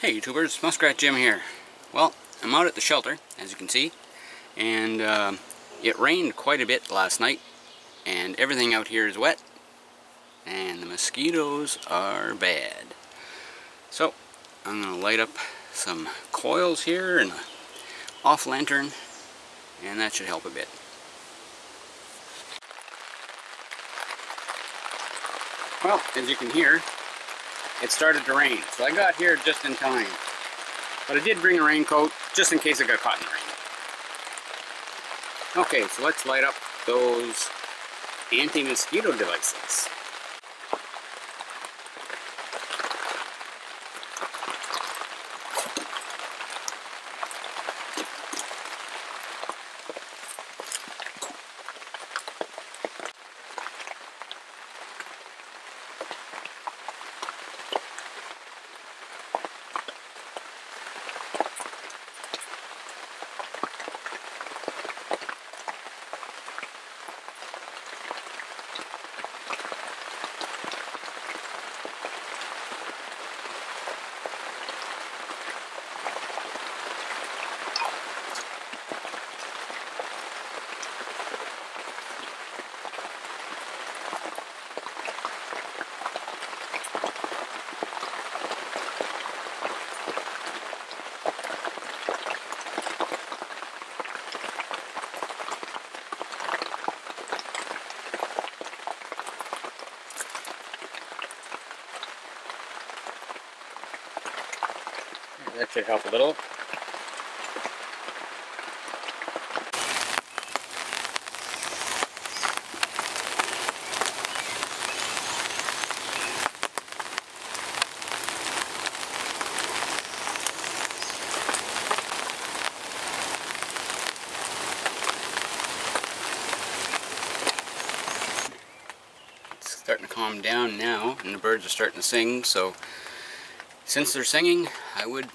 Hey YouTubers, Muskrat Jim here. Well, I'm out at the shelter, as you can see, and it rained quite a bit last night, and everything out here is wet, and the mosquitoes are bad. So, I'm going to light up some coils here and an off lantern, and that should help a bit. Well, as you can hear, it started to rain, so I got here just in time. But I did bring a raincoat, just in case I got caught in the rain. Okay, so let's light up those anti-mosquito devices. That should help a little. It's starting to calm down now, and the birds are starting to sing, so since they're singing, I would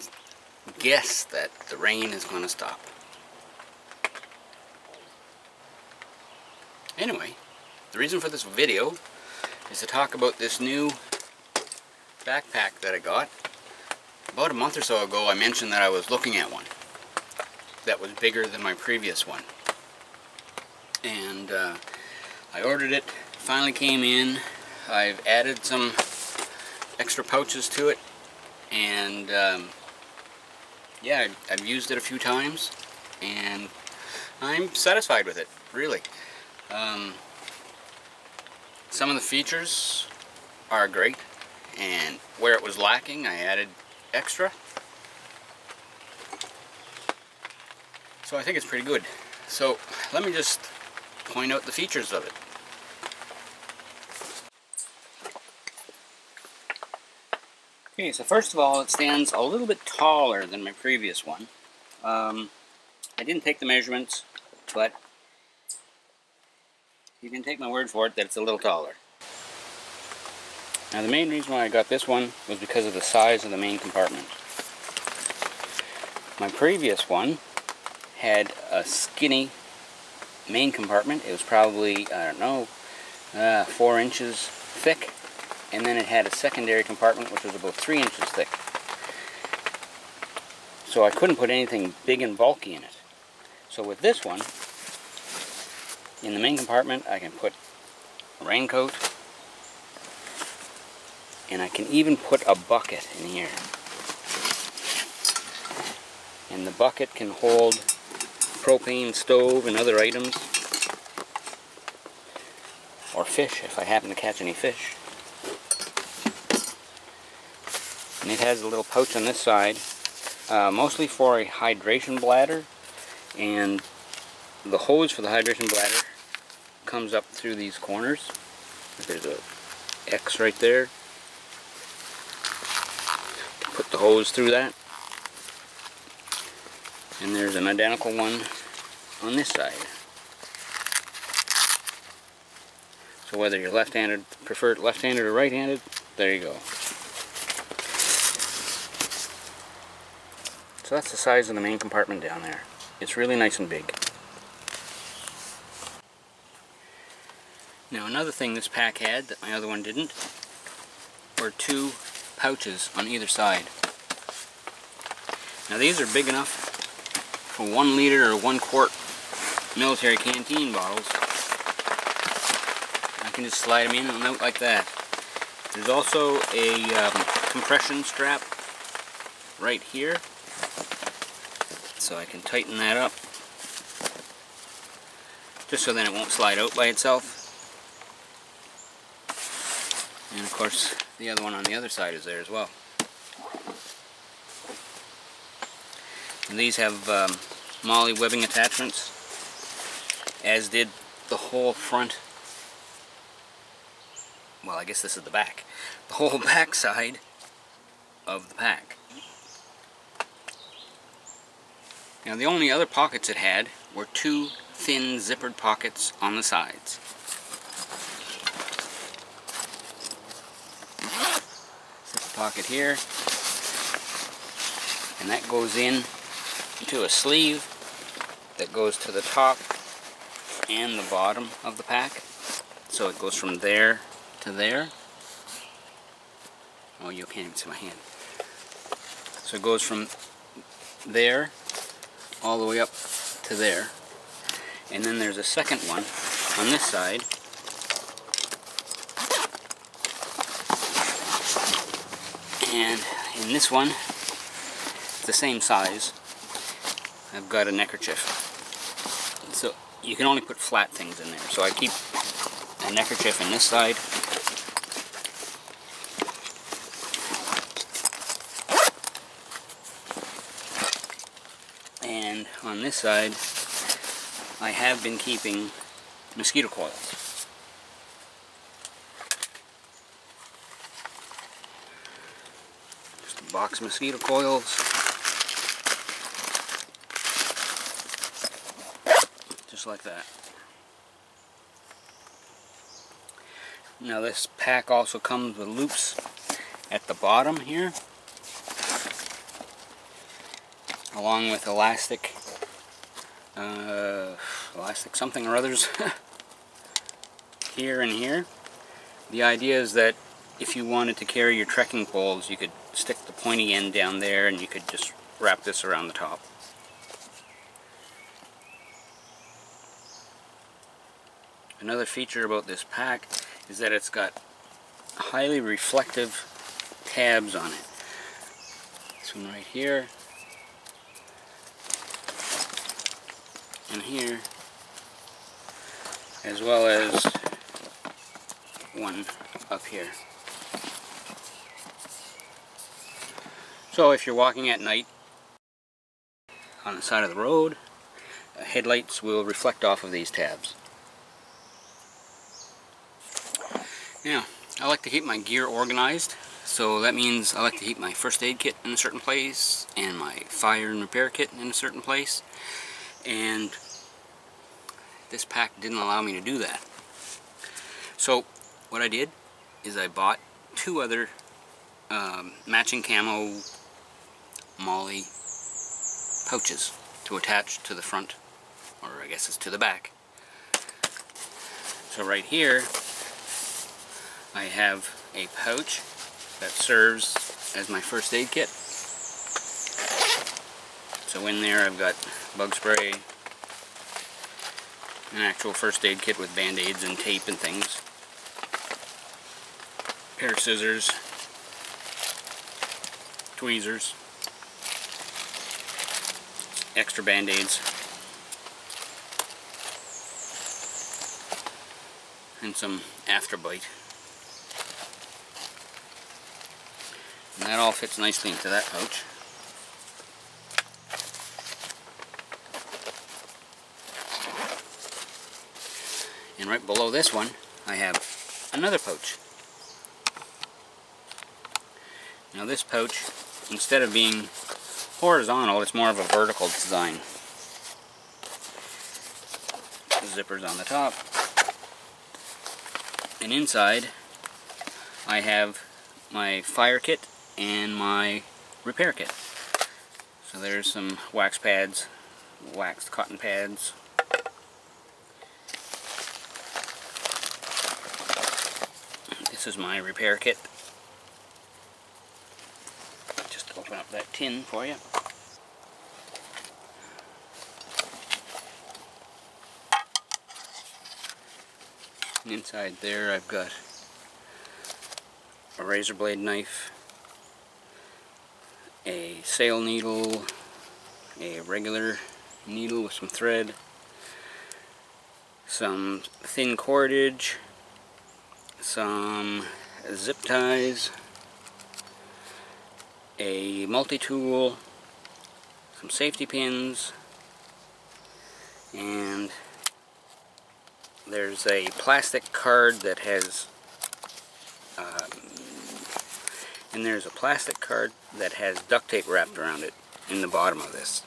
guess that the rain is going to stop. Anyway, the reason for this video is to talk about this new backpack that I got. About a month or so ago, I mentioned that I was looking at one that was bigger than my previous one. And I ordered it, finally came in. I've added some extra pouches to it, and yeah, I've used it a few times, and I'm satisfied with it, really. Some of the features are great, and where it was lacking, I added extra. So I think it's pretty good. So let me just point out the features of it. Okay, so first of all, it stands a little bit taller than my previous one. I didn't take the measurements, but you can take my word for it that it's a little taller. Now, the main reason why I got this one was because of the size of the main compartment. My previous one had a skinny main compartment. It was probably, I don't know, 4 inches thick. And then it had a secondary compartment which was about 3 inches thick. So I couldn't put anything big and bulky in it. So with this one, in the main compartment, I can put a raincoat, and I can even put a bucket in here. And the bucket can hold propane stove and other items, or fish if I happen to catch any fish. And it has a little pouch on this side, mostly for a hydration bladder, and the hose for the hydration bladder comes up through these corners. There's a X right there. Put the hose through that. And there's an identical one on this side. So whether you're left-handed, prefer left-handed or right-handed, there you go. So that's the size of the main compartment down there. It's really nice and big. Now another thing this pack had that my other one didn't were 2 pouches on either side. Now these are big enough for 1 liter or 1 quart military canteen bottles. I can just slide them in and out like that. There's also a compression strap right here, so I can tighten that up, just so then it won't slide out by itself. And of course, the other one on the other side is there as well. And these have MOLLE webbing attachments, as did the whole front. Well, I guess this is the back. The whole back side of the pack. Now the only other pockets it had were 2 thin zippered pockets on the sides. This pocket here, and that goes in to a sleeve that goes to the top and the bottom of the pack. So it goes from there to there. Oh, you can't even see my hand. So it goes from there all the way up to there. And then there's a second one on this side. And in this one, it's the same size. I've got a neckerchief. So you can only put flat things in there. So I keep a neckerchief in this side. And on this side, I have been keeping mosquito coils. Just a box of mosquito coils. Just like that. Now this pack also comes with loops at the bottom here, along with elastic something or others here and here. The idea is that if you wanted to carry your trekking poles, you could stick the pointy end down there and you could just wrap this around the top. Another feature about this pack is that it's got highly reflective tabs on it. This one right here, and here, as well as one up here. So if you're walking at night on the side of the road, headlights will reflect off of these tabs. Now, I like to keep my gear organized, so that means I like to keep my first aid kit in a certain place and my fire and repair kit in a certain place, and this pack didn't allow me to do that. So what I did is I bought 2 other matching camo MOLLE pouches to attach to the front, or I guess it's to the back. So right here I have a pouch that serves as my first aid kit. So in there I've got bug spray, an actual first aid kit with band-aids and tape and things, a pair of scissors, tweezers, extra band-aids, and some afterbite. And that all fits nicely into that pouch. And right below this one, I have another pouch. Now this pouch, instead of being horizontal, it's more of a vertical design. The zipper's on the top. And inside, I have my fire kit and my repair kit. So there's some wax pads, waxed cotton pads. This is my repair kit. Just open up that tin for you. Inside there I've got a razor blade knife, a sail needle, a regular needle with some thread, some thin cordage, some zip ties, a multi-tool, some safety pins, and there's a plastic card that has duct tape wrapped around it in the bottom of this.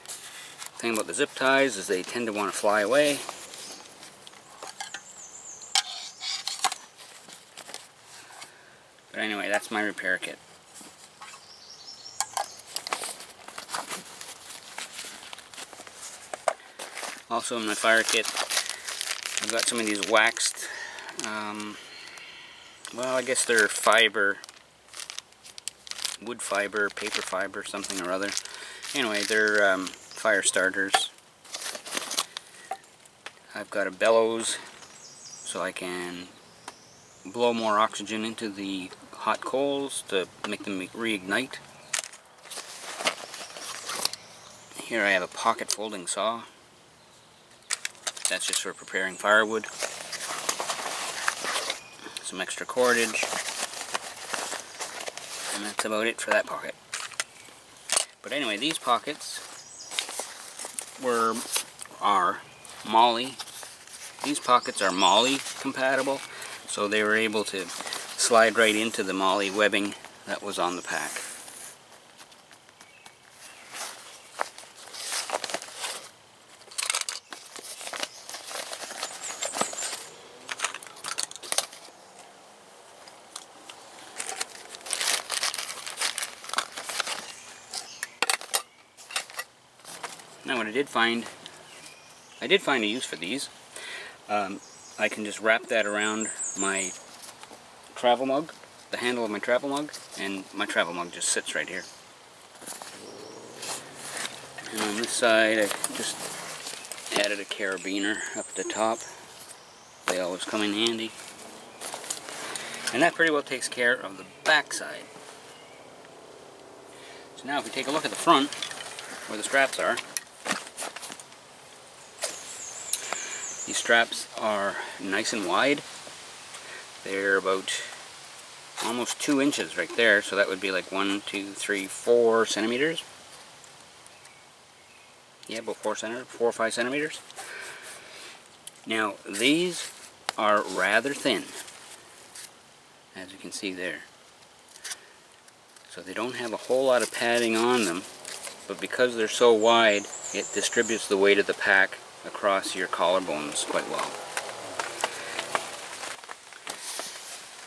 The thing about the zip ties is they tend to want to fly away. But anyway, that's my repair kit. Also in my fire kit, I've got some of these waxed, well, I guess they're fiber, wood fiber, paper fiber, something or other. Anyway, they're fire starters. I've got a bellows so I can blow more oxygen into the hot coals to make them reignite. Here I have a pocket folding saw. That's just for preparing firewood. Some extra cordage. And that's about it for that pocket. But anyway, these pockets are MOLLE. These pockets are MOLLE compatible, so they were able to slide right into the MOLLE webbing that was on the pack. Now what I did find a use for these. I can just wrap that around my travel mug, the handle of my travel mug, and my travel mug just sits right here. And on this side I just added a carabiner up at the top. They always come in handy. And that pretty well takes care of the back side. So now if we take a look at the front, where the straps are, these straps are nice and wide. They're about almost 2 inches right there, so that would be like 1, 2, 3, 4 centimeters. Yeah, about 4 or 5 centimeters. Now these are rather thin, as you can see there. So they don't have a whole lot of padding on them, but because they're so wide, it distributes the weight of the pack across your collarbones quite well.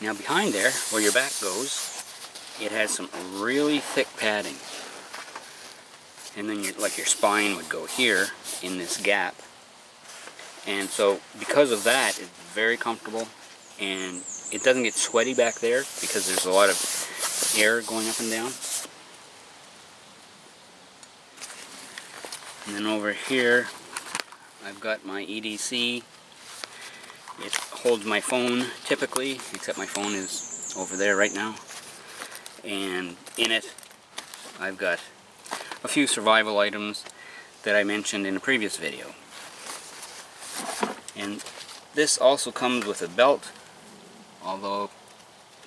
Now behind there, where your back goes, it has some really thick padding. And then your spine would go here in this gap. And so because of that, it's very comfortable, and it doesn't get sweaty back there because there's a lot of air going up and down. And then over here, I've got my EDC. It holds my phone typically, except my phone is over there right now. And in it, I've got a few survival items that I mentioned in a previous video. And this also comes with a belt, although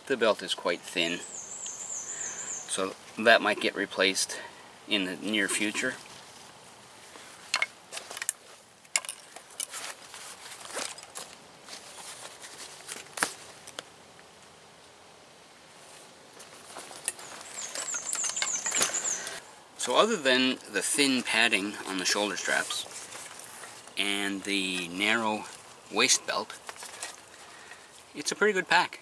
the belt is quite thin. So that might get replaced in the near future. So other than the thin padding on the shoulder straps and the narrow waist belt, it's a pretty good pack.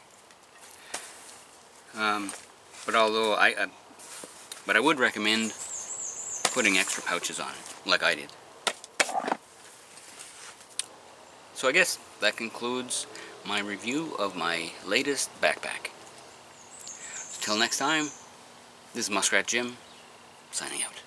But I would recommend putting extra pouches on it, like I did. So I guess that concludes my review of my latest backpack. Till next time, this is Muskrat Jim, signing out.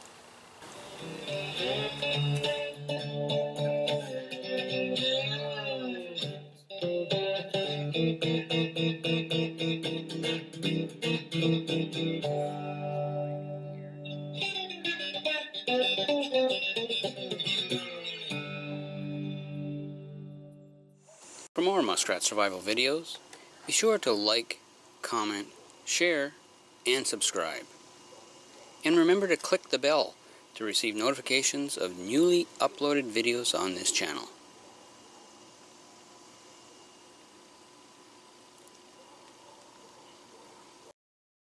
Muskrat survival videos, be sure to like, comment, share, and subscribe. And remember to click the bell to receive notifications of newly uploaded videos on this channel.